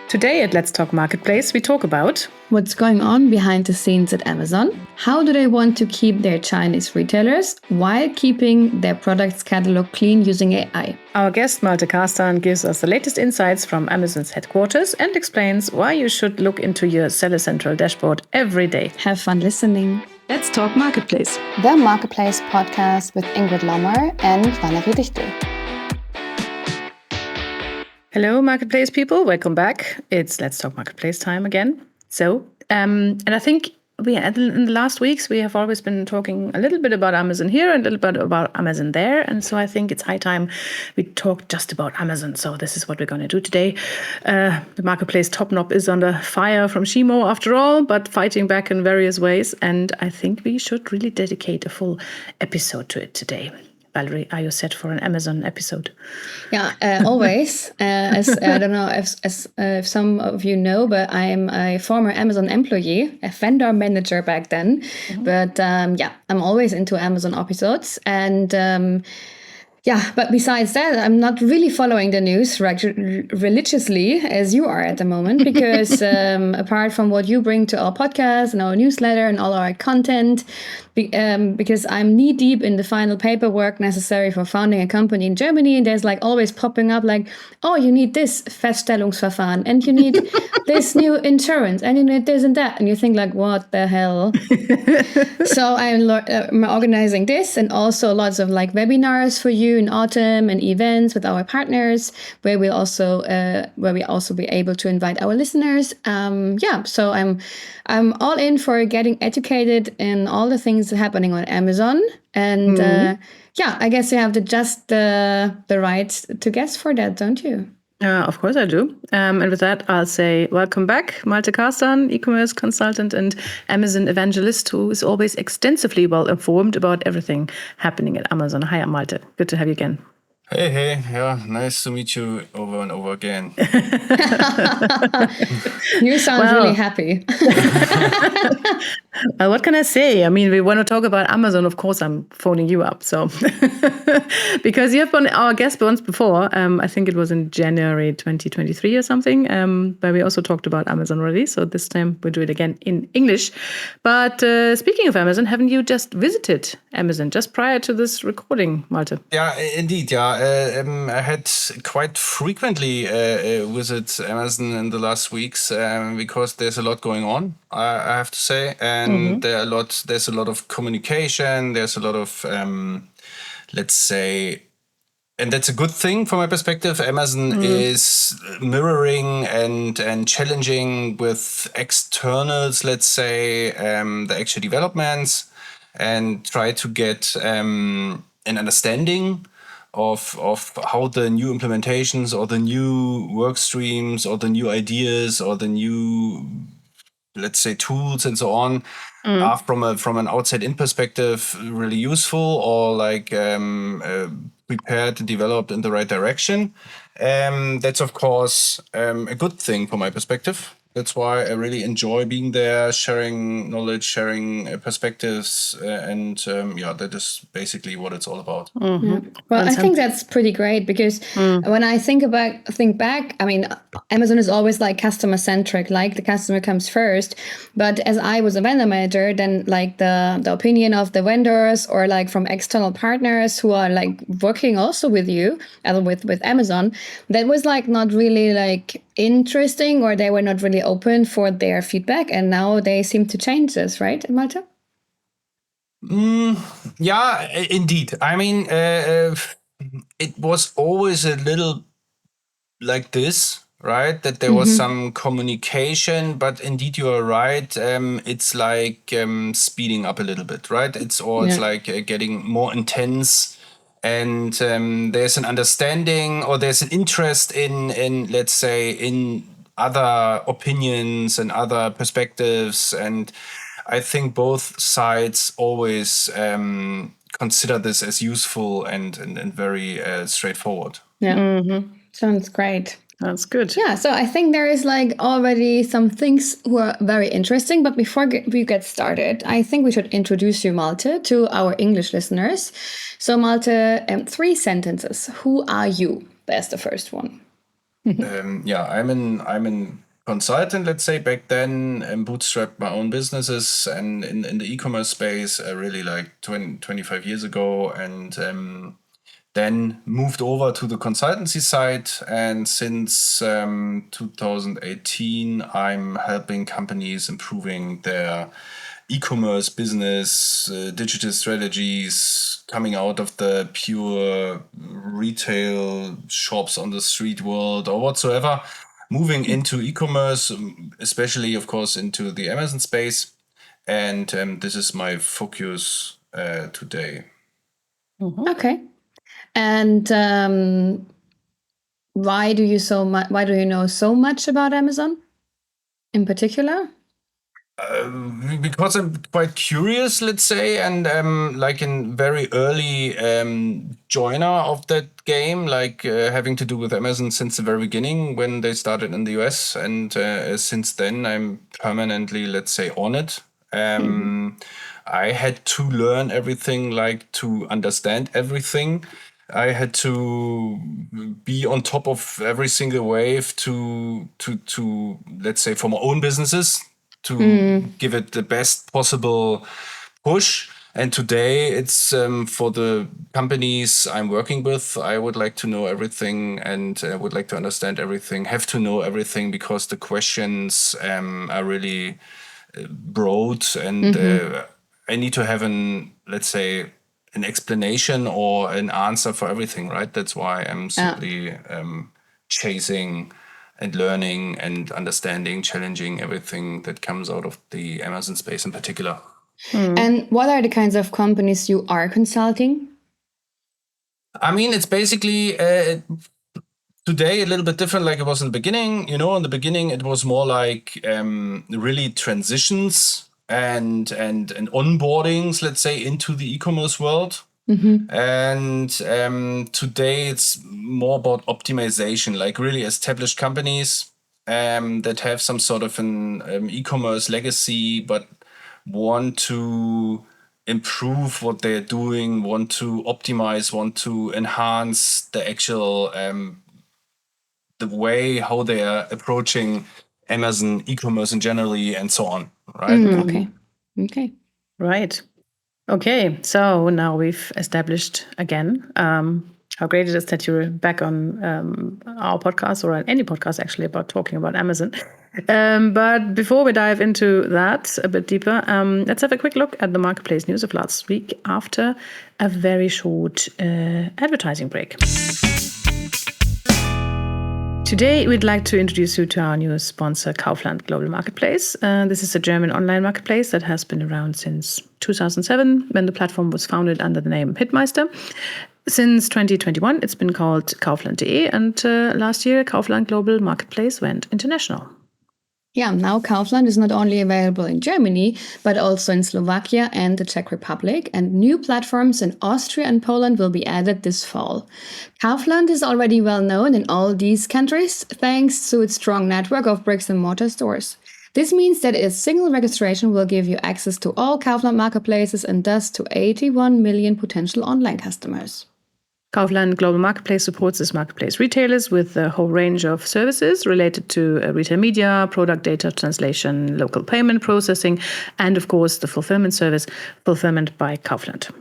Today at Let's Talk Marketplace, we talk about what's going on behind the scenes at Amazon, how do they want to keep their Chinese retailers while keeping their products catalog clean using AI. Our guest Malte Karstan gives us the latest insights from Amazon's headquarters and explains why you should look into your Seller Central dashboard every day. Have fun listening. Let's Talk Marketplace. The Marketplace podcast with Ingrid Lommer and Valerie Dichtel. Hello, Marketplace people. Welcome back. It's Let's Talk Marketplace time again. So, and I think in the last weeks, we have always been talking a little bit about Amazon here and a little bit about Amazon there. And so I think it's high time we talk just about Amazon. So this is what we're going to do today. The Marketplace top knob is under fire from Shemu after all, but fighting back in various ways. And I think we should really dedicate a full episode to it today. Valerie, are you set for an Amazon episode? Yeah, always. As I don't know if some of you know, but I'm a former Amazon employee, a vendor manager back then. Mm-hmm. But I'm always into Amazon episodes. And but besides that, I'm not really following the news religiously as you are at the moment, because apart from what you bring to our podcast and our newsletter and all our content, because I'm knee deep in the final paperwork necessary for founding a company in Germany, and there's like always popping up like, oh, you need this Feststellungsverfahren and you need this new insurance and you need this and that, and you think like, what the hell? So I'm organizing this and also lots of like webinars for you in autumn and events with our partners where we also be able to invite our listeners. So I'm all in for getting educated in all the things happening on Amazon, and I guess you have the right to guess for that, don't you? Of course I do. And with that, I'll say welcome back, Malte Karstan, e-commerce consultant and Amazon evangelist who is always extensively well informed about everything happening at Amazon. Hi, I'm Malte. Good to have you again. Hey, yeah, nice to meet you over and over again. You sound really happy. Well, what can I say? I mean, we want to talk about Amazon. Of course, I'm phoning you up. So, because you have been our guest once before. I think it was in January 2023 or something, where we also talked about Amazon already. So this time we'll do it again in English. But speaking of Amazon, haven't you just visited Amazon just prior to this recording, Malte? Yeah, indeed. Yeah, I had quite frequently visit Amazon in the last weeks because there's a lot going on, I have to say. And there's a lot of communication. There's a lot of, let's say, and that's a good thing from my perspective. Amazon is mirroring and challenging with externals, let's say, the actual developments, and try to get an understanding of how the new implementations or the new work streams or the new ideas or the new, let's say, tools and so on are from an outside-in perspective really useful or like prepared and developed in the right direction. That's, of course, a good thing from my perspective. That's why I really enjoy being there, sharing knowledge, sharing perspectives, and that is basically what it's all about. Mm-hmm. Well, I think that's pretty great because when I think back, I mean, Amazon is always like customer centric, like the customer comes first. But as I was a vendor manager, then like the opinion of the vendors or like from external partners who are like working also with you, with Amazon, that was like not really like interesting, or they were not really open for their feedback, and now they seem to change this, right, Malte? Yeah, indeed. I mean, it was always a little like this, right? That there was some communication, but indeed you are right. It's like speeding up a little bit, right? It's like getting more intense. And there's an understanding or there's an interest in let's say, in other opinions and other perspectives. And I think both sides always consider this as useful and very straightforward. Yeah, sounds great. That's good. Yeah, so I think there is like already some things who are very interesting. But before we get started, I think we should introduce you, Malte, to our English listeners. So Malte, 3 sentences. Who are you? That's the first one. I'm an consultant, let's say, back then, and bootstrapped my own businesses, and in the e-commerce space, really like 25 years ago, and then moved over to the consultancy side. And since 2018, I'm helping companies improving their e-commerce business, digital strategies, coming out of the pure retail shops on the street world or whatsoever, moving into e-commerce, especially, of course, into the Amazon space. And this is my focus today. Okay. And why do you know so much about Amazon in particular? Because I'm quite curious, let's say, and like a very early joiner of that game, like having to do with Amazon since the very beginning when they started in the US, and since then I'm permanently, let's say, on it. I had to learn everything, like to understand everything. I had to be on top of every single wave to let's say, for my own businesses, to give it the best possible push. And today it's for the companies I'm working with, I would like to know everything and would like to understand everything, have to know everything, because the questions are really broad, and I need to have let's say, an explanation or an answer for everything, right? That's why I'm simply chasing and learning and understanding, challenging everything that comes out of the Amazon space in particular. And what are the kinds of companies you are consulting? I mean, it's basically today a little bit different like it was in the beginning. In the beginning it was more like really transitions and onboardings, let's say, into the e-commerce world. And today it's more about optimization, like really established companies that have some sort of an e-commerce legacy, but want to improve what they're doing, want to optimize, want to enhance the actual the way how they are approaching Amazon e-commerce in generally, and so on, right? Okay. Right. Okay, so now we've established again how great it is that you're back on our podcast, or on any podcast actually, about talking about Amazon. But before we dive into that a bit deeper, let's have a quick look at the marketplace news of last week after a very short advertising break. Today, we'd like to introduce you to our new sponsor, Kaufland Global Marketplace. This is a German online marketplace that has been around since 2007, when the platform was founded under the name Hitmeister. Since 2021, it's been called Kaufland.sk, and last year, Kaufland Global Marketplace went international. Yeah, now Kaufland is not only available in Germany, but also in Slovakia and the Czech Republic, and new platforms in Austria and Poland will be added this fall. Kaufland is already well known in all these countries thanks to its strong network of bricks and mortar stores. This means that a single registration will give you access to all Kaufland marketplaces and thus to 81 million potential online customers. Kaufland Global Marketplace supports its marketplace retailers with a whole range of services related to retail media, product data translation, local payment processing, and of course the fulfillment service, Fulfillment by Kaufland.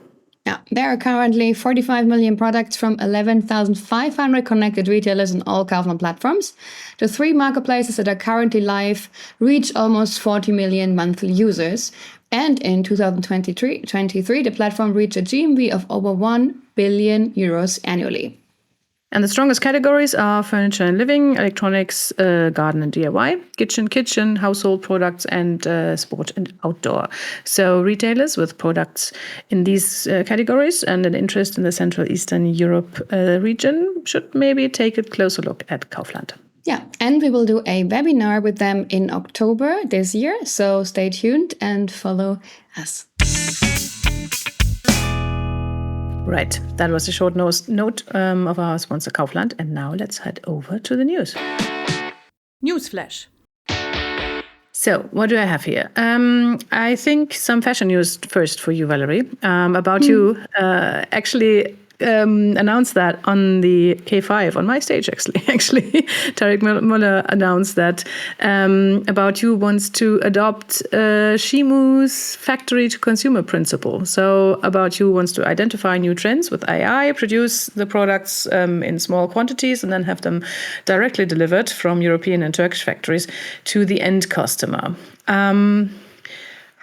Yeah, there are currently 45 million products from 11,500 connected retailers on all Kaufland platforms. The 3 marketplaces that are currently live reach almost 40 million monthly users. And in 2023, the platform reached a GMV of over 1 billion euros annually. And the strongest categories are furniture and living, electronics, garden and DIY, kitchen, household products, and sport and outdoor. So retailers with products in these categories and an interest in the Central Eastern Europe region should maybe take a closer look at Kaufland. Yeah, and we will do a webinar with them in October this year, so stay tuned and follow us. Right, that was a short note of our sponsor Kaufland, and now let's head over to the news. Newsflash. So, what do I have here? I think some fashion news first for you, Valerie, about you actually announced that on the K5 on my stage. Actually, Tarek Müller announced that About You wants to adopt Shemu's factory-to-consumer principle. So About You wants to identify new trends with AI, produce the products in small quantities, and then have them directly delivered from European and Turkish factories to the end customer.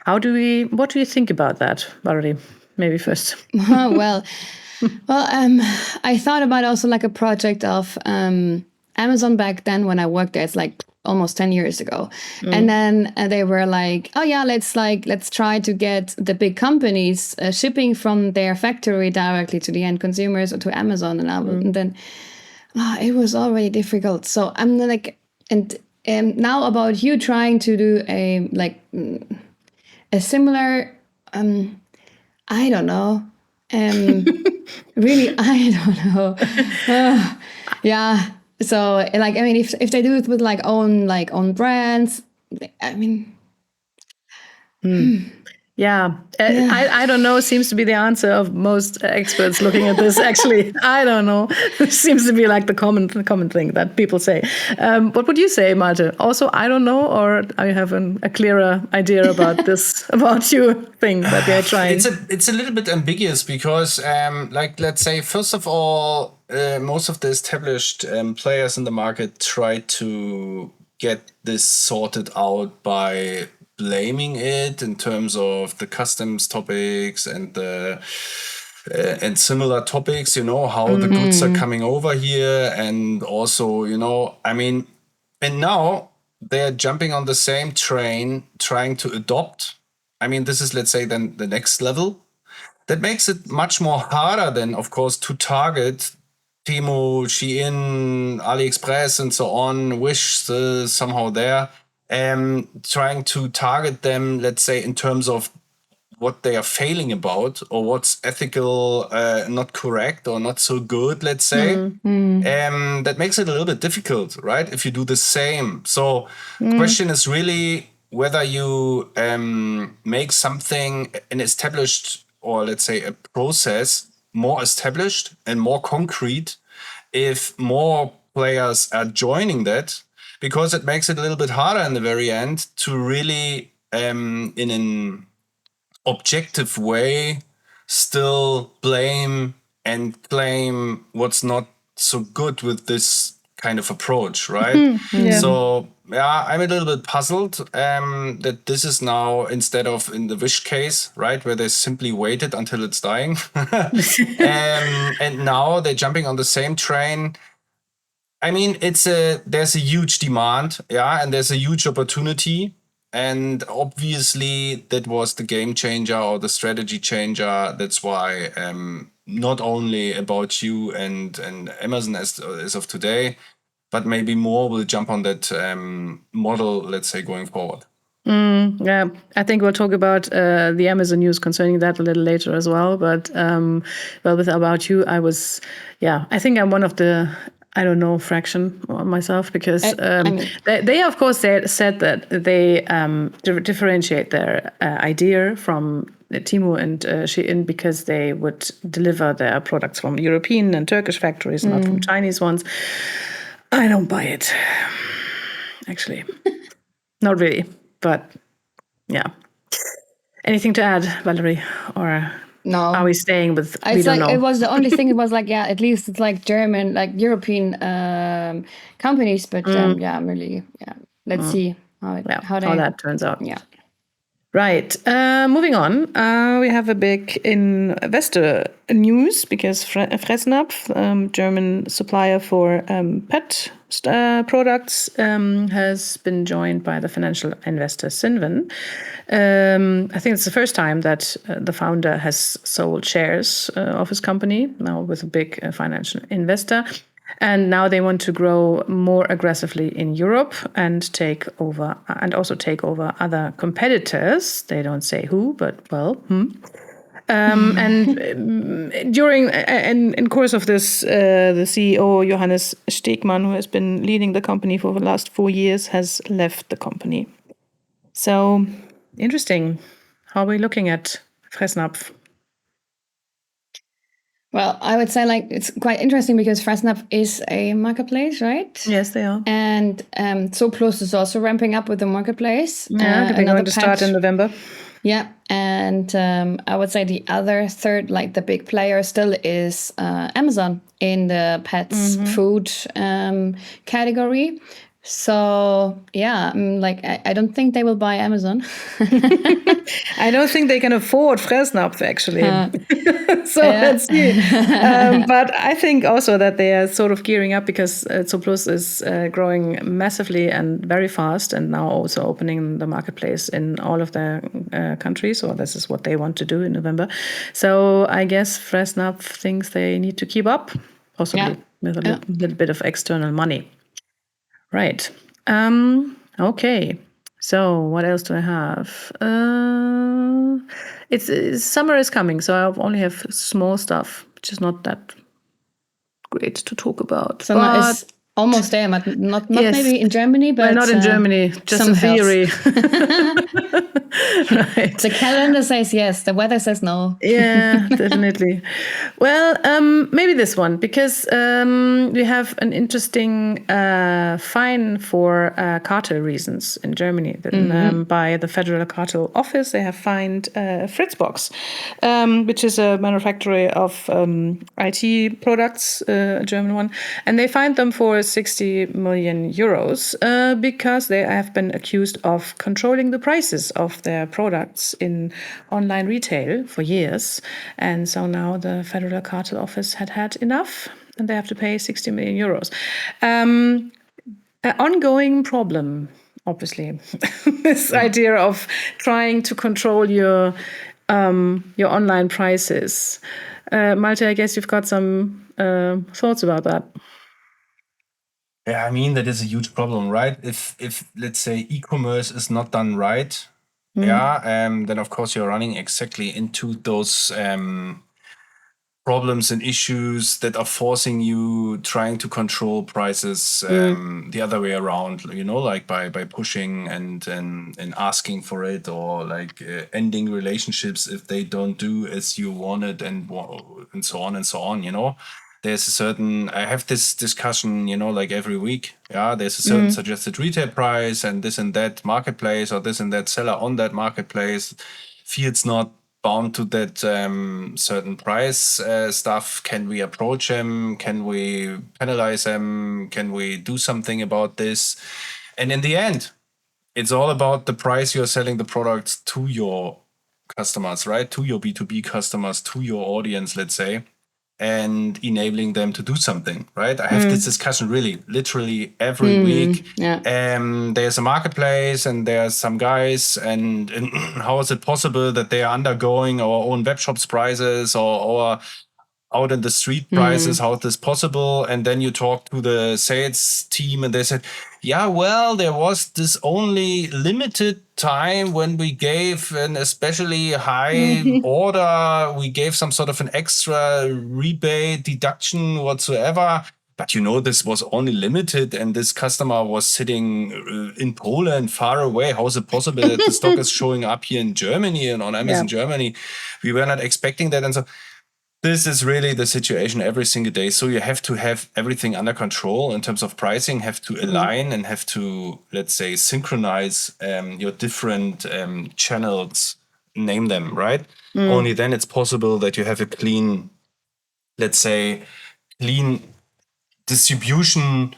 What do you think about that, Valerie? Maybe first. Well, I thought about also like a project of Amazon back then when I worked there. It's like almost 10 years ago. And then they were like, oh yeah, let's try to get the big companies shipping from their factory directly to the end consumers or to Amazon. And then it was already difficult. So I'm like, and now About You trying to do a similar, I don't know. Really, I don't know. Yeah. So like, I mean, if they do it with like own brands, I mean. Yeah. I don't know. Seems to be the answer of most experts looking at this. Actually, I don't know. Seems to be like the common thing that people say. What would you say, Malte? Also, I don't know, or I have a clearer idea about this About You thing that they're trying. It's a little bit ambiguous because, let's say, first of all, most of the established players in the market try to get this sorted out by blaming it in terms of the customs topics and and similar topics, how the goods are coming over here, and also, I mean, and now they're jumping on the same train, trying to adopt. I mean, this is, let's say, then the next level. That makes it much more harder than, of course, to target Temu, Shein, AliExpress, and so on. Wish still somehow there. Trying to target them, let's say, in terms of what they are failing about or what's ethical, not correct or not so good, let's say. That makes it a little bit difficult, right? If you do the same. So the question is really whether you make something, an established, or let's say a process, more established and more concrete if more players are joining that, because it makes it a little bit harder in the very end to really, in an objective way, still blame and claim what's not so good with this kind of approach, right? So I'm a little bit puzzled that this is now, instead of in the Wish case, right, where they simply waited until it's dying, and now they're jumping on the same train. I mean, there's a huge demand, and there's a huge opportunity. And obviously, that was the game changer or the strategy changer. That's why not only About You and Amazon as of today, but maybe more will jump on that model, let's say, going forward. Yeah, I think we'll talk about the Amazon news concerning that a little later as well. But with About You, I think I'm one of the, I don't know, fraction myself, because they of course said that they differentiate their idea from Temu and Shein because they would deliver their products from European and Turkish factories, not from Chinese ones. I don't buy it, actually. Not really, but yeah. Anything to add, Valerie? Or no? Are we staying with? It's we don't like know. It was the only thing. It was like, at least it's like German, like European companies. But really, let's see how that turns out. Yeah. Right. Moving on, we have a big investor news because Fressnapf, German supplier for pet products, has been joined by the financial investor Cinven. I think it's the first time that the founder has sold shares of his company, now with a big financial investor. And now they want to grow more aggressively in Europe and also take over other competitors. They don't say who, but And in course of this, the CEO Johannes Steegmann, who has been leading the company for the last 4 years, has left the company. So interesting. How are we looking at Fressnapf? Well, I would say like it's quite interesting because Fressnapf is a marketplace, right? Yes, they are. And Zooplus is also ramping up with the marketplace. Yeah, they're going to start in November. Yeah, and I would say the other third, like the big player still is Amazon in the pets food category. So yeah, I don't think they will buy Amazon. I don't think they can afford Fressnapf actually. Let's see. But I think also that they are sort of gearing up because Zooplus is growing massively and very fast, and now also opening the marketplace in all of their countries. Or this is what they want to do in November. So I guess Fressnapf thinks they need to keep up, possibly with a little bit of external money. Right. Okay. So what else do I have? It's summer is coming, so I only have small stuff, which is not that great to talk about. Summer is almost there, but not Yes. maybe in Germany, but not in Germany, just in theory. Right. The calendar says yes, the weather says no. Yeah, definitely. Well, maybe this one, because we have an interesting fine for cartel reasons in Germany. By the Federal Cartel Office, they have fined Fritzbox, which is a manufacturer of IT products, a German one, and they fined them for 60 million euros because they have been accused of controlling the prices of their products in online retail for years. And so now the Federal Cartel Office had enough and they have to pay 60 million euros. An ongoing problem, obviously, this idea of trying to control your online prices. Malte, I guess you've got some thoughts about that. Yeah, I mean, that is a huge problem, right? If let's say e-commerce is not done right, then of course you're running exactly into those problems and issues that are forcing you trying to control prices the other way around, like by pushing and asking for it, or like ending relationships if they don't do as you wanted, and so on and so on. There's a certain, I have this discussion, like every week. Yeah, there's a certain suggested retail price, and this and that marketplace, or this and that seller on that marketplace feels not bound to that certain price stuff. Can we approach them? Can we penalize them? Can we do something about this? And in the end, it's all about the price you're selling the products to your customers, right? To your B2B customers, to your audience, let's say, and enabling them to do something, right? I have this discussion literally every week. Yeah. There's a marketplace and there's some guys, and how is it possible that they are undergoing our own webshop's prices or out in the street prices? How is this possible? And then you talk to the sales team and they said, yeah, well, there was this only limited time when we gave an especially high order, we gave some sort of an extra rebate deduction whatsoever. But this was only limited, and this customer was sitting in Poland, far away. How is it possible that the stock is showing up here in Germany and on Amazon Germany? We were not expecting that. And so this is really the situation every single day. So you have to have everything under control in terms of pricing, have to align and have to, let's say, synchronize your different channels, name them, right? Only then it's possible that you have a clean, let's say, clean distribution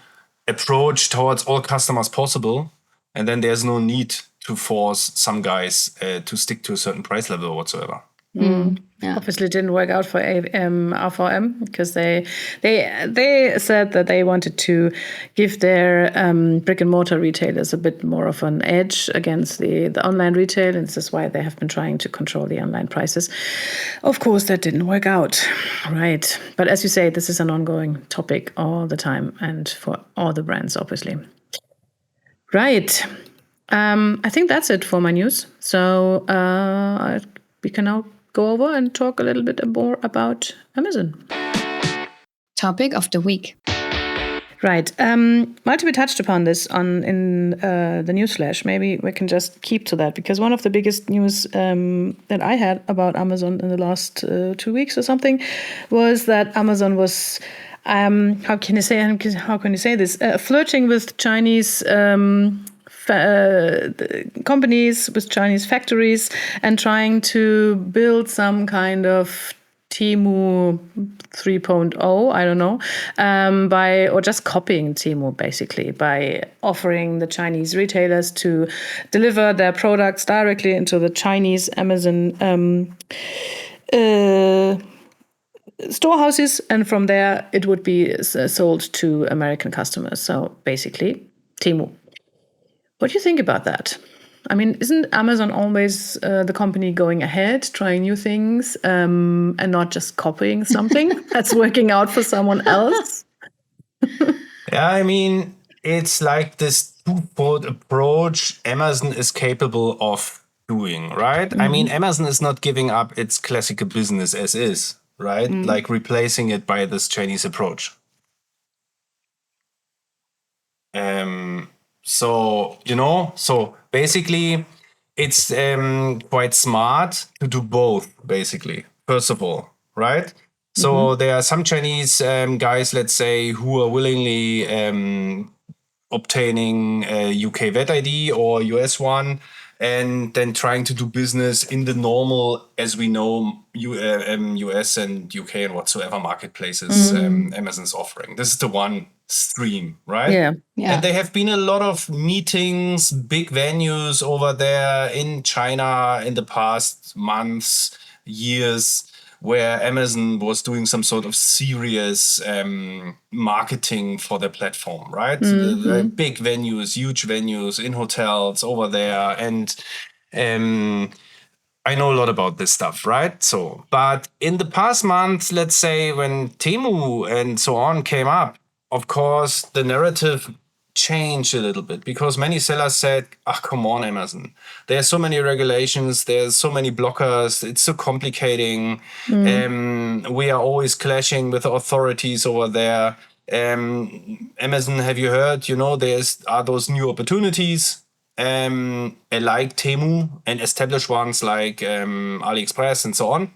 approach towards all customers possible. And then there's no need to force some guys to stick to a certain price level whatsoever. Obviously didn't work out for RVM because they said that they wanted to give their brick and mortar retailers a bit more of an edge against the online retail, and this is why they have been trying to control the online prices. Of course, that didn't work out, right? But as you say, this is an ongoing topic all the time, and for all the brands, obviously. Right. I think that's it for my news. So we can now go over and talk a little bit more about Amazon. Topic of the week. Right. Multi, we touched upon this in the Newsflash. Maybe we can just keep to that, because one of the biggest news that I had about Amazon in the last 2 weeks or something was that Amazon was, how can you say this? Flirting with Chinese companies, with Chinese factories, and trying to build some kind of Temu 3.0, I don't know, or just copying Temu, basically, by offering the Chinese retailers to deliver their products directly into the Chinese Amazon storehouses, and from there it would be sold to American customers. So basically, Temu. What do you think about that? I mean, isn't Amazon always the company going ahead, trying new things, and not just copying something that's working out for someone else? Yeah, I mean, it's like this two-fold approach Amazon is capable of doing, right? I mean, Amazon is not giving up its classical business as is, right? Like replacing it by this Chinese approach. So basically it's quite smart to do both, basically, first of all, right? So there are some Chinese guys, let's say, who are willingly obtaining a UK VAT ID or US one, and then trying to do business in the normal, as we know, US and UK and whatsoever marketplaces Amazon's offering. This is the one stream, right? Yeah. And there have been a lot of meetings, big venues over there in China in the past months, years, where Amazon was doing some sort of serious marketing for their platform, right? Big venues, huge venues in hotels over there. And I know a lot about this stuff, right? So, but in the past months, let's say when Temu and so on came up, of course, the narrative changed a little bit, because many sellers said, come on, Amazon. There are so many regulations. There's so many blockers. It's so complicating. We are always clashing with the authorities over there. Amazon, have you heard, are those new opportunities like Temu and established ones like AliExpress and so on.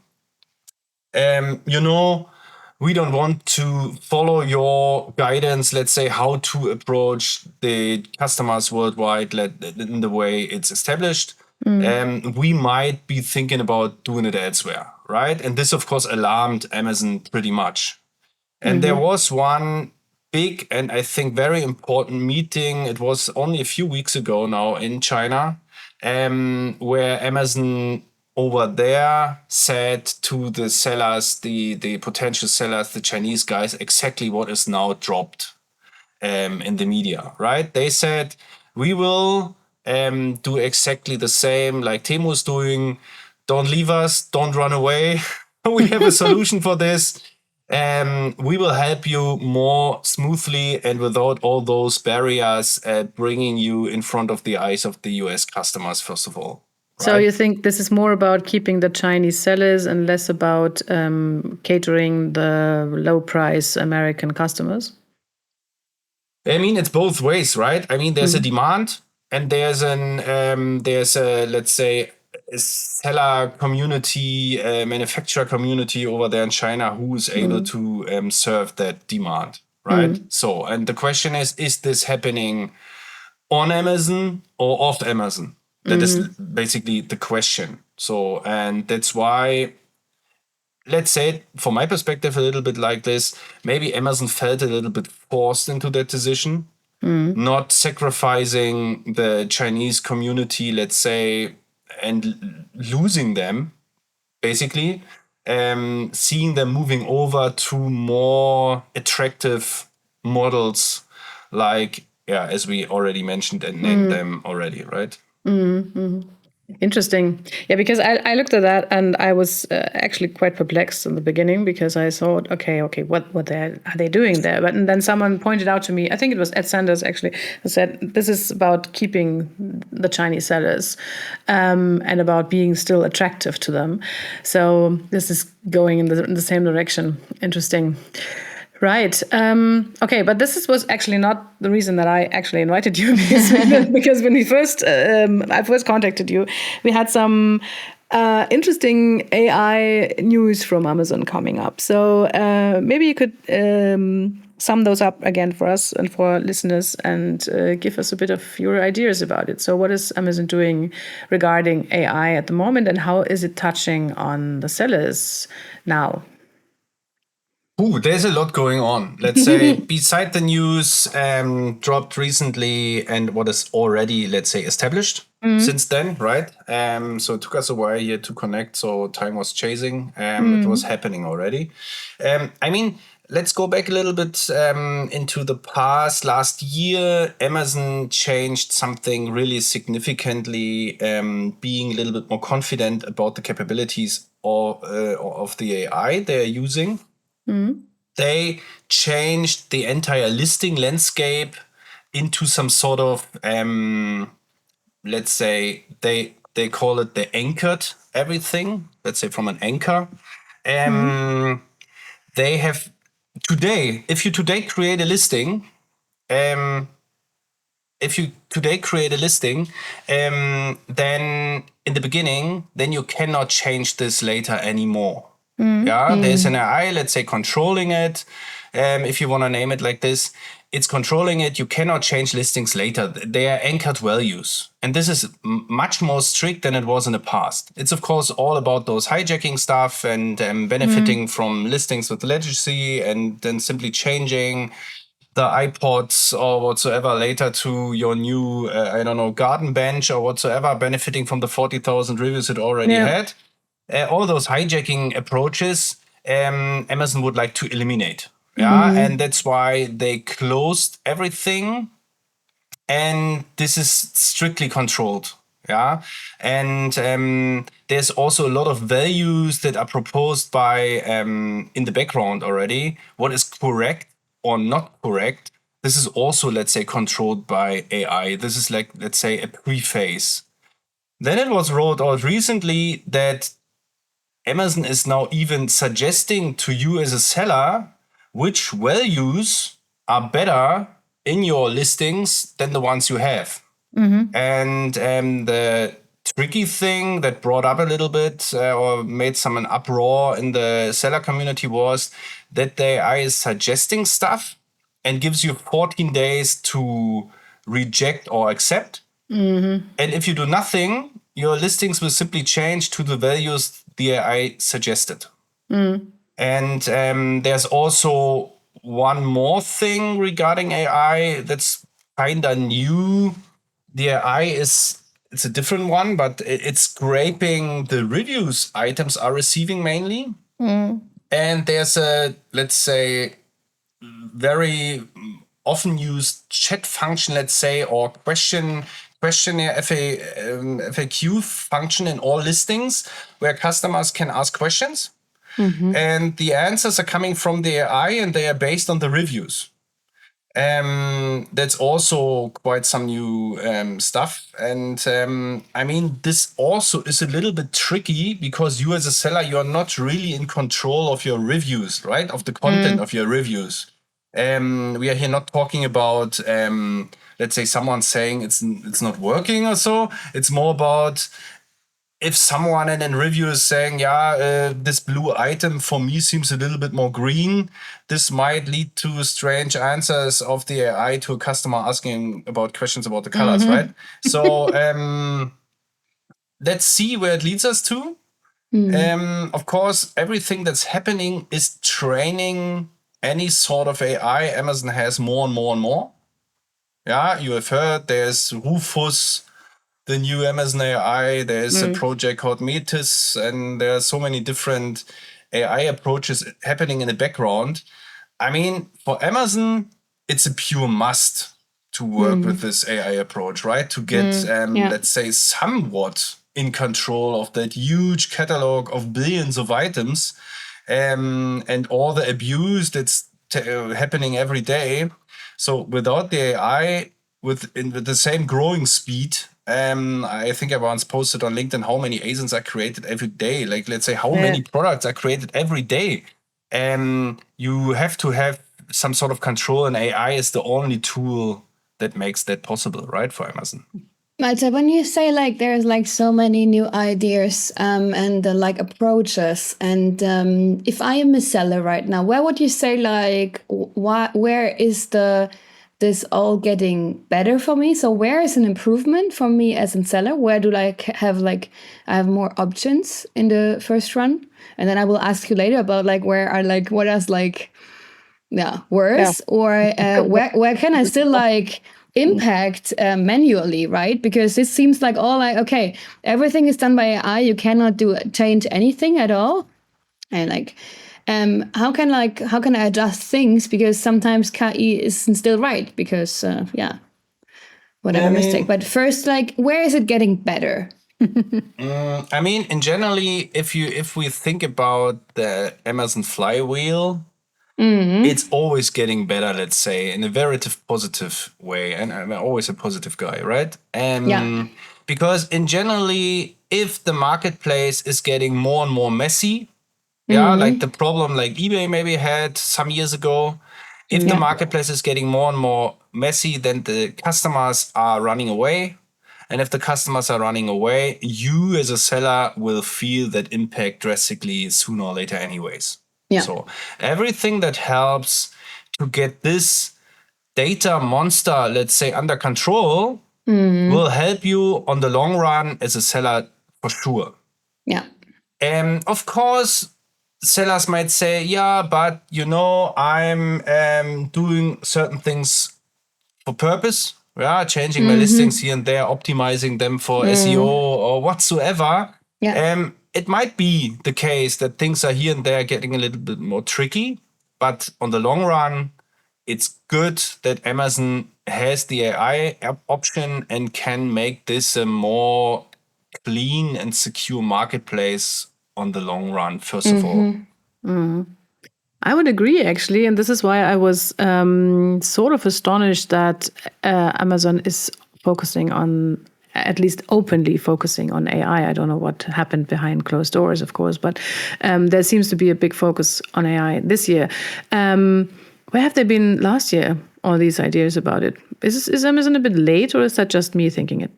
We don't want to follow your guidance, let's say, how to approach the customers worldwide in the way it's established. We might be thinking about doing it elsewhere, right? And this, of course, alarmed Amazon pretty much. And there was one big and I think very important meeting. It was only a few weeks ago now in China, where Amazon over there said to the sellers, the potential sellers, the Chinese guys, exactly what is now dropped in the media, right? They said, we will do exactly the same like Temu is doing. Don't leave us. Don't run away. We have a solution for this. We will help you more smoothly and without all those barriers, bringing you in front of the eyes of the US customers, first of all. So you think this is more about keeping the Chinese sellers and less about catering the low-price American customers? I mean, it's both ways, right? I mean, there's a demand and there's let's say, a seller community, manufacturer community over there in China who is able to serve that demand, right? So, and the question is this happening on Amazon or off Amazon? That is basically the question. So, and that's why, let's say, from my perspective, a little bit like this, maybe Amazon felt a little bit forced into that decision, not sacrificing the Chinese community, let's say, and losing them, basically, seeing them moving over to more attractive models like, as we already mentioned and named them already, right? Interesting. Yeah, because I looked at that and I was actually quite perplexed in the beginning, because I thought, okay, what are they doing there? But and then someone pointed out to me, I think it was Ed Sanders actually, who said this is about keeping the Chinese sellers and about being still attractive to them. So this is going in the same direction. Interesting. Right. Okay, but was actually not the reason that I actually invited you because when I first contacted you, we had some interesting AI news from Amazon coming up. So maybe you could sum those up again for us and for listeners and give us a bit of your ideas about it. So what is Amazon doing regarding AI at the moment, and how is it touching on the sellers now? Ooh, there's a lot going on. Let's say, beside the news dropped recently and what is already, let's say, established since then, right? So it took us a while here to connect. So time was chasing. It was happening already. I mean, let's go back a little bit into the past. Last year, Amazon changed something really significantly, being a little bit more confident about the capabilities of the AI they're using. They changed the entire listing landscape into some sort of, let's say, they call it the anchored everything. Let's say from an anchor. They have today, if you today create a listing, then in the beginning, then you cannot change this later anymore. There's an AI, let's say, controlling it. If you want to name it like this, it's controlling it. You cannot change listings later. They are anchored values. And this is much more strict than it was in the past. It's, of course, all about those hijacking stuff and benefiting from listings with legacy and then simply changing the iPods or whatsoever later to your new, garden bench or whatsoever, benefiting from the 40,000 reviews it already had. All those hijacking approaches, Amazon would like to eliminate. And that's why they closed everything. And this is strictly controlled. And there's also a lot of values that are proposed by in the background already. What is correct or not correct? This is also, let's say, controlled by AI. This is like, let's say, a preface. Then it was rolled out recently that Amazon is now even suggesting to you as a seller which values are better in your listings than the ones you have. And the tricky thing that brought up a little bit or made an uproar in the seller community was that the AI is suggesting stuff and gives you 14 days to reject or accept. And if you do nothing, your listings will simply change to the values the AI suggested. And there's also one more thing regarding AI that's kind of new. The AI it's a different one, but it's scraping the reviews items are receiving mainly. And there's a, let's say, very often used chat function, let's say, or questionnaire FAQ function in all listings where customers can ask questions. And the answers are coming from the AI and they are based on the reviews. That's also quite some new stuff. And I mean, this also is a little bit tricky because you as a seller, you're not really in control of your reviews, right? Of the content of your reviews. We are here not talking about, let's say, someone saying it's not working or so. It's more about if someone in a review is saying, this blue item for me seems a little bit more green, this might lead to strange answers of the AI to a customer asking about questions about the colors, right? So let's see where it leads us to. Of course, everything that's happening is training any sort of AI. Amazon has more and more and more. You have heard there's Rufus, the new Amazon AI. There's a project called Metis, and there are so many different AI approaches happening in the background. I mean, for Amazon, it's a pure must to work with this AI approach, right? To get, let's say, somewhat in control of that huge catalog of billions of items and all the abuse that's happening every day. So without the AI, with the same growing speed, I think I once posted on LinkedIn how many ASINs are created every day. Like, let's say, how many products are created every day. You have to have some sort of control, and AI is the only tool that makes that possible, right, for Amazon. Malte, when you say like there's like so many new ideas and like approaches, and if I am a seller right now, where would you say like where is this all getting better for me? So where is an improvement for me as a seller? Where do I have more options in the first run? And then I will ask you later about like what else worse, or where can I still like impact manually, right? Because it seems like okay, everything is done by AI. You cannot change anything at all, and like. How can I adjust things, because sometimes KI isn't still right, because mistake. But first, like, where is it getting better? I mean, in generally, if we think about the Amazon flywheel, it's always getting better, let's say, in a very positive way. And I'm always a positive guy, right? Because in generally, if the marketplace is getting more and more messy, like the problem like eBay maybe had some years ago, if the marketplace is getting more and more messy, then the customers are running away. And if the customers are running away, you as a seller will feel that impact drastically sooner or later anyways. Yeah. So everything that helps to get this data monster, let's say, under control will help you on the long run as a seller for sure. Yeah. Of course, sellers might say, but I'm doing certain things for purpose. Changing my listings here and there, optimizing them for SEO or whatsoever. Yeah. It might be the case that things are here and there getting a little bit more tricky, but on the long run, it's good that Amazon has the AI option and can make this a more clean and secure marketplace on the long run, first of all. I would agree, actually. And this is why I was sort of astonished that Amazon is focusing on, at least openly focusing on AI. I don't know what happened behind closed doors, of course, but there seems to be a big focus on AI this year. Where have they been last year, all these ideas about it? Is Amazon a bit late, or is that just me thinking it?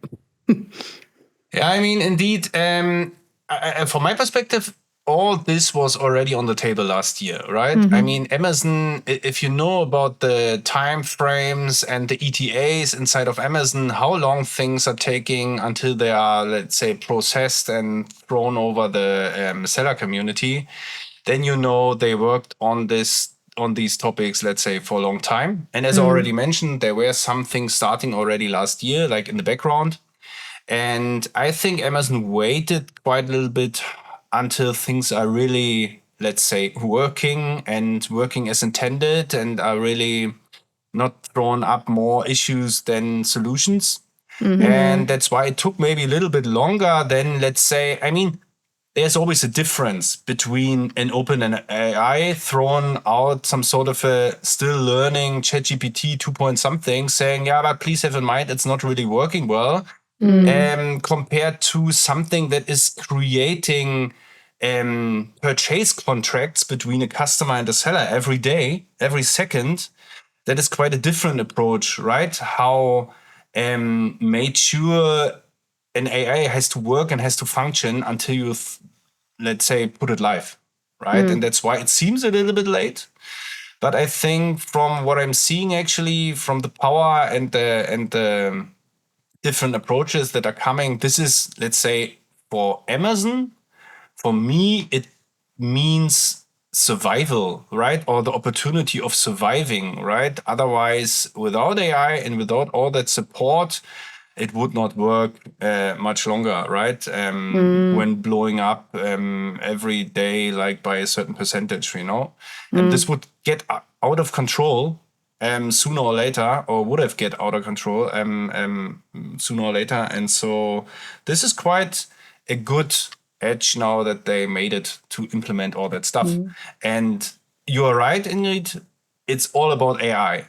Yeah, I mean, indeed, from my perspective, all this was already on the table last year, right? I mean, Amazon, if you know about the time frames and the ETAs inside of Amazon, how long things are taking until they are, let's say, processed and thrown over the seller community, then they worked on these topics, let's say, for a long time. And as I already mentioned, there were some things starting already last year, like in the background. And I think Amazon waited quite a little bit until things are really, let's say, working as intended and are really not throwing up more issues than solutions. And that's why it took maybe a little bit longer than, let's say, I mean, there's always a difference between an open and AI throwing out some sort of a still learning ChatGPT 2 something saying, but please have in mind, it's not really working well. Compared to something that is creating purchase contracts between a customer and a seller every day, every second. That is quite a different approach, right? How made sure an AI has to work and has to function until you, let's say, put it live, right? And that's why it seems a little bit late. But I think from what I'm seeing, actually, from the power and the different approaches that are coming, this is, let's say, for Amazon, for me, it means survival, right? Or the opportunity of surviving, right? Otherwise, without AI and without all that support, it would not work much longer, right? When blowing up every day, like by a certain percentage, and this would get out of control sooner or later, or would have get out of control sooner or later. And so this is quite a good edge now that they made it to implement all that stuff. And you are right, Ingrid, it's all about AI.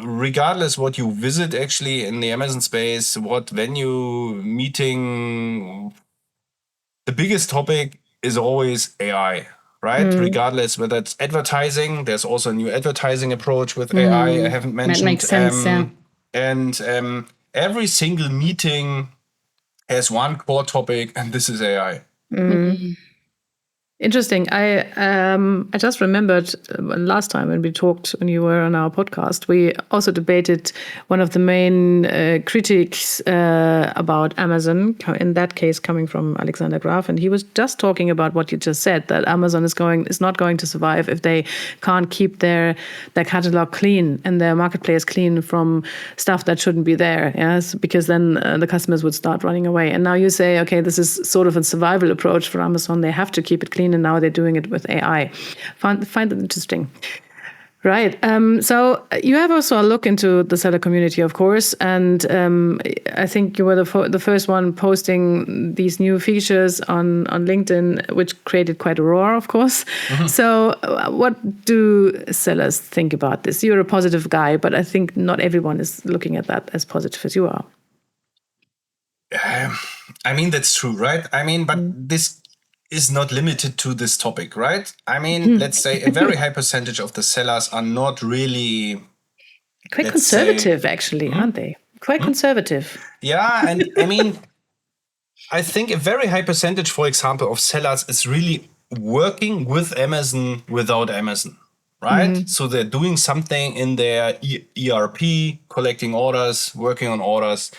Regardless what you visit actually in the Amazon space, what venue, meeting, the biggest topic is always AI. right? Regardless whether it's advertising, there's also a new advertising approach with AI I haven't mentioned. That makes sense, And every single meeting has one core topic, and this is AI. Interesting. I just remembered last time when we talked, when you were on our podcast, we also debated one of the main critics about Amazon, in that case coming from Alexander Graf, and he was just talking about what you just said, that Amazon is not going to survive if they can't keep their catalog clean and their marketplace clean from stuff that shouldn't be there. Yes, because then the customers would start running away. And now you say, okay, this is sort of a survival approach for Amazon. They have to keep it clean. And now they're doing it with AI. Find it interesting. Right. So you have also a look into the seller community, of course. And I think you were the first one posting these new features on LinkedIn, which created quite a roar, of course. So what do sellers think about this? You're a positive guy, but I think not everyone is looking at that as positive as you are. I mean, that's true, right? I mean, but this is not limited to this topic, right? I mean, let's say a very high percentage of the sellers are not really... Quite conservative, actually, aren't they? Quite conservative. Yeah, and I mean, I think a very high percentage, for example, of sellers is really working with Amazon without Amazon, right? So they're doing something in their ERP, collecting orders, working on orders.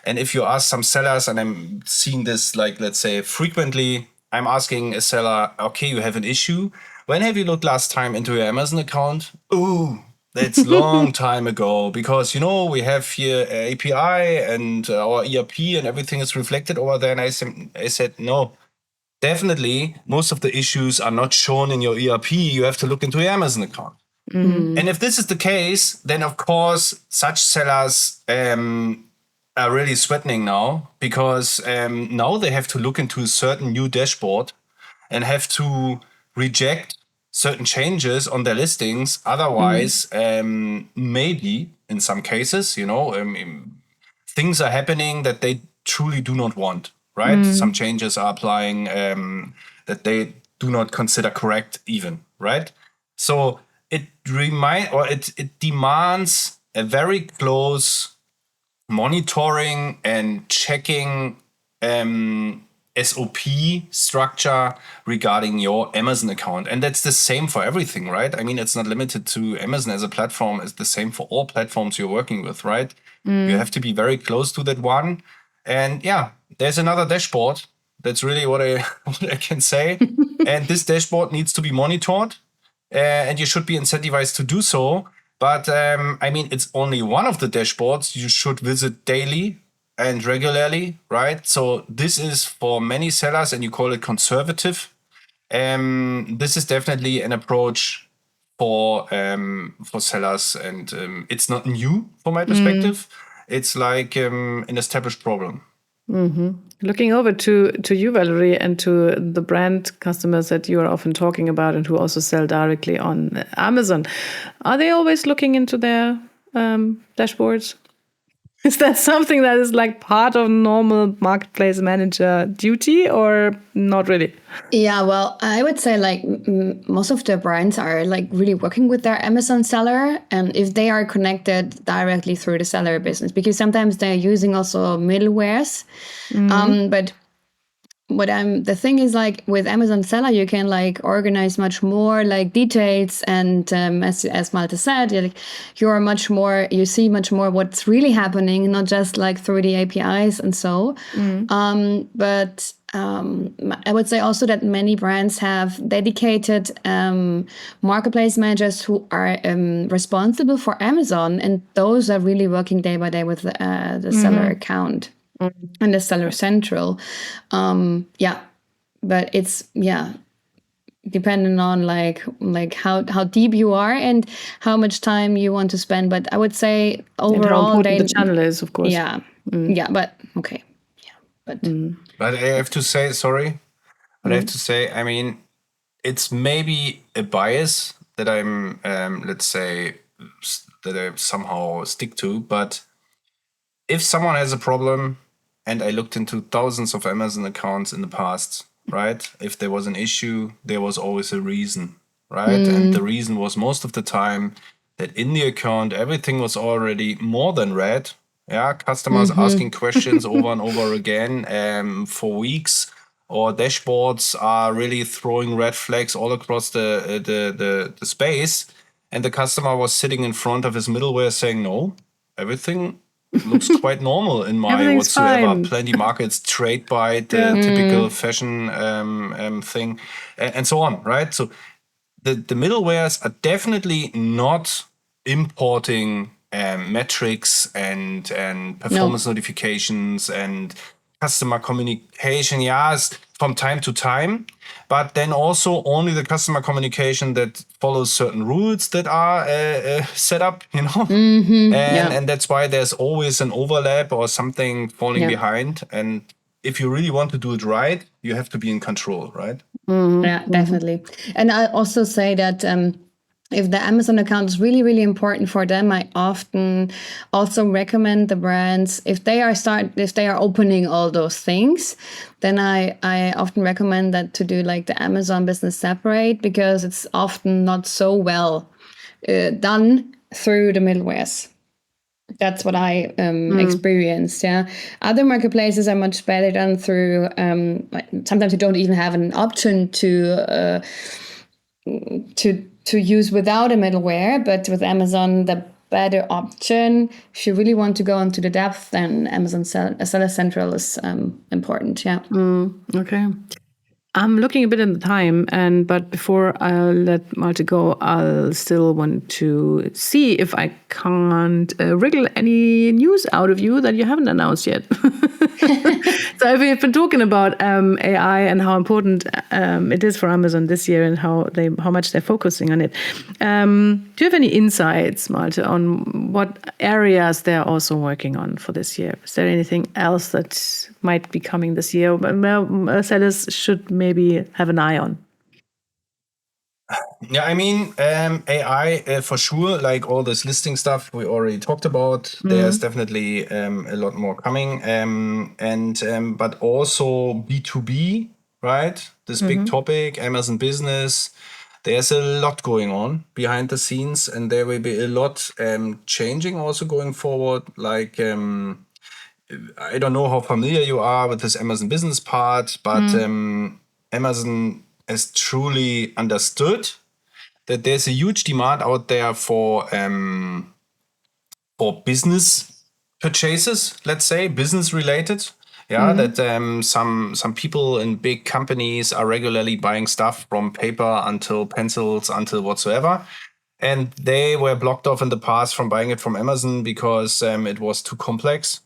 And if you ask some sellers, and I'm seeing this, like, let's say, frequently, I'm asking a seller, okay, you have an issue. When have you looked last time into your Amazon account? Ooh, that's a long time ago, because, we have here API and our ERP and everything is reflected over there. And I said, no, definitely most of the issues are not shown in your ERP. You have to look into your Amazon account. And if this is the case, then of course, such sellers are really sweating now, because now they have to look into a certain new dashboard and have to reject certain changes on their listings. Otherwise, maybe in some cases, things are happening that they truly do not want, right? Some changes are applying that they do not consider correct even, right? So it demands a very close monitoring and checking SOP structure regarding your Amazon account. And that's the same for everything, right? I mean, it's not limited to Amazon as a platform. It's the same for all platforms you're working with, right? You have to be very close to that one. And yeah, there's another dashboard. That's really what I can say. And this dashboard needs to be monitored, and you should be incentivized to do so. But I mean, it's only one of the dashboards you should visit daily and regularly, right? So this is for many sellers, and you call it conservative. This is definitely an approach for sellers, and it's not new from my perspective. It's like an established problem. Looking over to you, Valerie, and to the brand customers that you are often talking about and who also sell directly on Amazon, are they always looking into their dashboards? Is that something that is like part of normal marketplace manager duty, or not really? Yeah, well, I would say like most of the brands are like really working with their Amazon seller, and if they are connected directly through the seller business, because sometimes they're using also middlewares. But the thing is, like with Amazon seller, you can like organize much more like details, and as Malte said, you see much more what's really happening, not just like through the APIs and so. But I would say also that many brands have dedicated marketplace managers who are responsible for Amazon, and those are really working day by day with the seller account. And the seller central. But it's depending on like how deep you are and how much time you want to spend. But I would say overall, how important the channel is, of course. But okay, but I have to say, sorry, but I have to say, I mean, it's maybe a bias that I'm, let's say, that I somehow stick to. But if someone has a problem, and I looked into thousands of Amazon accounts in the past, right? If there was an issue, there was always a reason, right? And the reason was most of the time that in the account, everything was already more than red. Yeah, customers asking questions over and over again for weeks, or dashboards are really throwing red flags all across the space. And the customer was sitting in front of his middleware saying, no, everything looks quite normal in my Everything's whatsoever. fine. Plenty markets trade by the typical fashion thing, and so on, right? So the middlewares are definitely not importing metrics and performance notifications and customer communication, yes, from time to time, but then also only the customer communication that follows certain rules that are set up, and that's why there's always an overlap or something falling behind. And if you really want to do it right, you have to be in control, right? Yeah, definitely. And I also say that if the Amazon account is really, really important for them, I often also recommend the brands, if they are opening all those things, then I often recommend that to do like the Amazon business separate, because it's often not so well done through the middlewares. That's what I experienced. Yeah, other marketplaces are much better done through. Sometimes you don't even have an option to use without a middleware. But with Amazon, the better option, if you really want to go into the depth, then Amazon Seller Central is important. Yeah. Okay. I'm looking a bit in the time, but before I'll let Malte go, I'll still want to see if I can't wriggle any news out of you that you haven't announced yet. So we've been talking about AI and how important it is for Amazon this year and how much they're focusing on it. Do you have any insights, Malte, on what areas they're also working on for this year? Is there anything else that might be coming this year, but sellers should maybe have an eye on? Yeah, I mean, AI for sure, like all this listing stuff we already talked about, there's definitely a lot more coming. But also B2B, right? This big topic, Amazon Business. There's a lot going on behind the scenes, and there will be a lot changing also going forward. Like, I don't know how familiar you are with this Amazon Business part, but Amazon has truly understood that there's a huge demand out there for business purchases, let's say, business related. Yeah, that some people in big companies are regularly buying stuff from paper until pencils until whatsoever. And they were blocked off in the past from buying it from Amazon because it was too complex.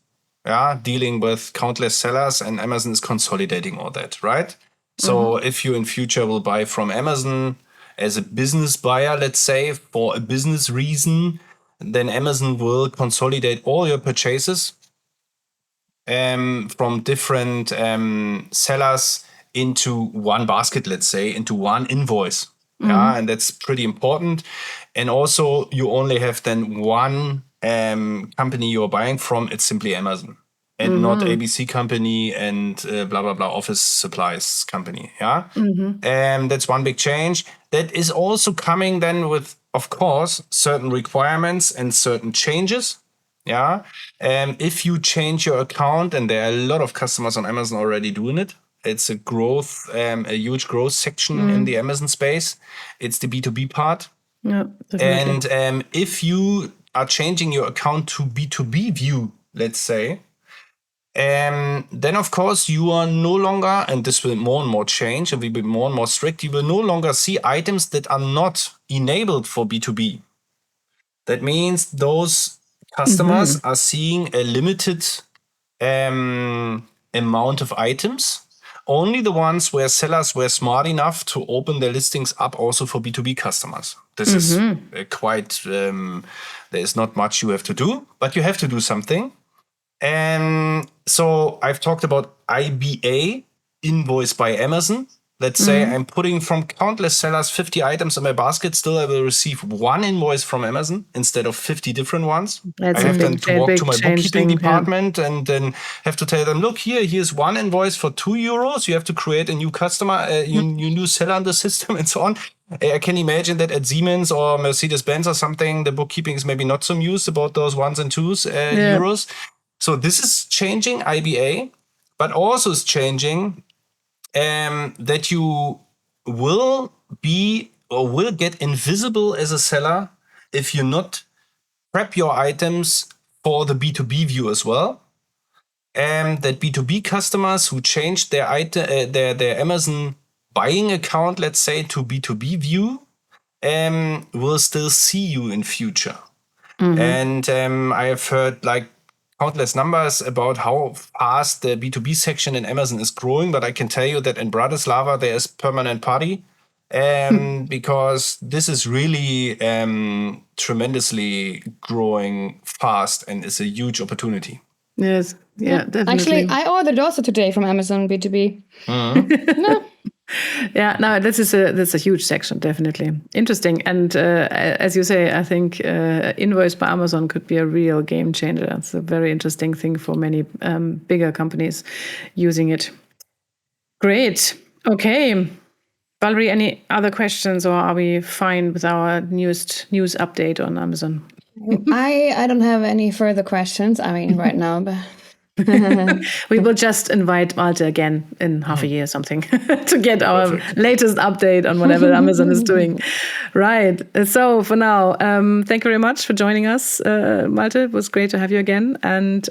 Yeah, dealing with countless sellers, and Amazon is consolidating all that, right? So if you in future will buy from Amazon as a business buyer, let's say, for a business reason, then Amazon will consolidate all your purchases from different sellers into one basket, let's say, into one invoice. Yeah, and that's pretty important. And also, you only have then one company you're buying from. It's simply Amazon, and not ABC company and blah blah blah office supplies company. Yeah, that's one big change. That is also coming then with, of course, certain requirements and certain changes. Yeah, if you change your account, and there are a lot of customers on Amazon already doing it. It's a huge growth section in the Amazon space. It's the B2B part. Yeah, definitely. And if you are changing your account to B2B view, let's say, then of course you are no longer, and this will more and more change and will be more and more strict, you will no longer see items that are not enabled for B2B. That means those customers are seeing a limited amount of items. Only the ones where sellers were smart enough to open their listings up also for B2B customers. This is quite, there is not much you have to do, but you have to do something. And so I've talked about IBA, Invoice by Amazon. let's say I'm putting from countless sellers 50 items in my basket, still I will receive one invoice from Amazon instead of 50 different ones. That's I have then to walk to my bookkeeping thing, department and then have to tell them, look, here's one invoice for €2. You have to create a new customer, your new seller in the system and so on. I can imagine that at Siemens or Mercedes-Benz or something, the bookkeeping is maybe not so amused about those ones and twos euros. So this is changing IBA, but also is changing that you will be or will get invisible as a seller if you not prep your items for the B2B view as well. That B2B customers who changed their Amazon buying account, let's say, to B2B view, will still see you in future. And I have heard like countless numbers about how fast the B2B section in Amazon is growing, but I can tell you that in Bratislava there is permanent party, because this is really tremendously growing fast and is a huge opportunity. Yes, yeah, definitely. Actually, I ordered also today from Amazon B2B. No. Yeah, no, that's a huge section, definitely. Interesting. And as you say, I think invoice by Amazon could be a real game changer. It's a very interesting thing for many bigger companies using it. Great. Okay. Valerie, any other questions, or are we fine with our news update on Amazon? I don't have any further questions. I mean, right now, but... We will just invite Malte again in half a year or something to get our latest update on whatever Amazon is doing. Right. So for now, thank you very much for joining us, Malte. It was great to have you again. And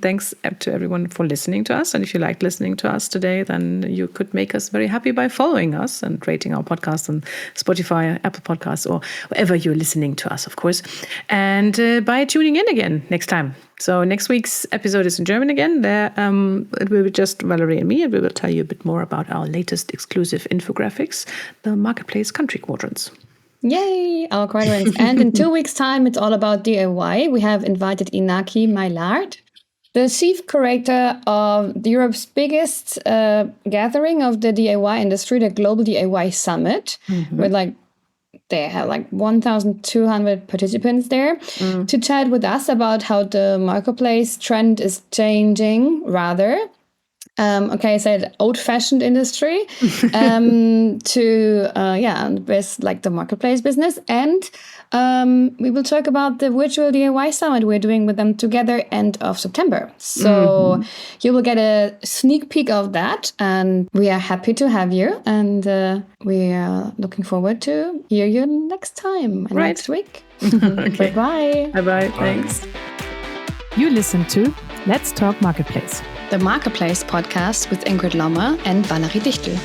thanks to everyone for listening to us. And if you liked listening to us today, then you could make us very happy by following us and rating our podcast on Spotify, Apple Podcasts, or wherever you're listening to us, of course. And by tuning in again next time. So next week's episode is in German again. There, it will be just Valerie and me, and we will tell you a bit more about our latest exclusive infographics, the Marketplace Country Quadrants. Yay, our quadrants. And in 2 weeks' time, it's all about DIY. We have invited Inaki Maillard, the chief curator of Europe's biggest gathering of the DIY industry, the Global DIY Summit, with they have 1,200 participants there to chat with us about how the marketplace trend is changing, rather. I said old-fashioned industry to the marketplace business. And we will talk about the virtual DIY summit we're doing with them together end of September. So you will get a sneak peek of that, and we are happy to have you. And we are looking forward to hear you next time, next week. Okay. Bye-bye. Bye-bye. Thanks. You listen to Let's Talk Marketplace, the Marketplace podcast with Ingrid Lommer and Valerie Dichtel.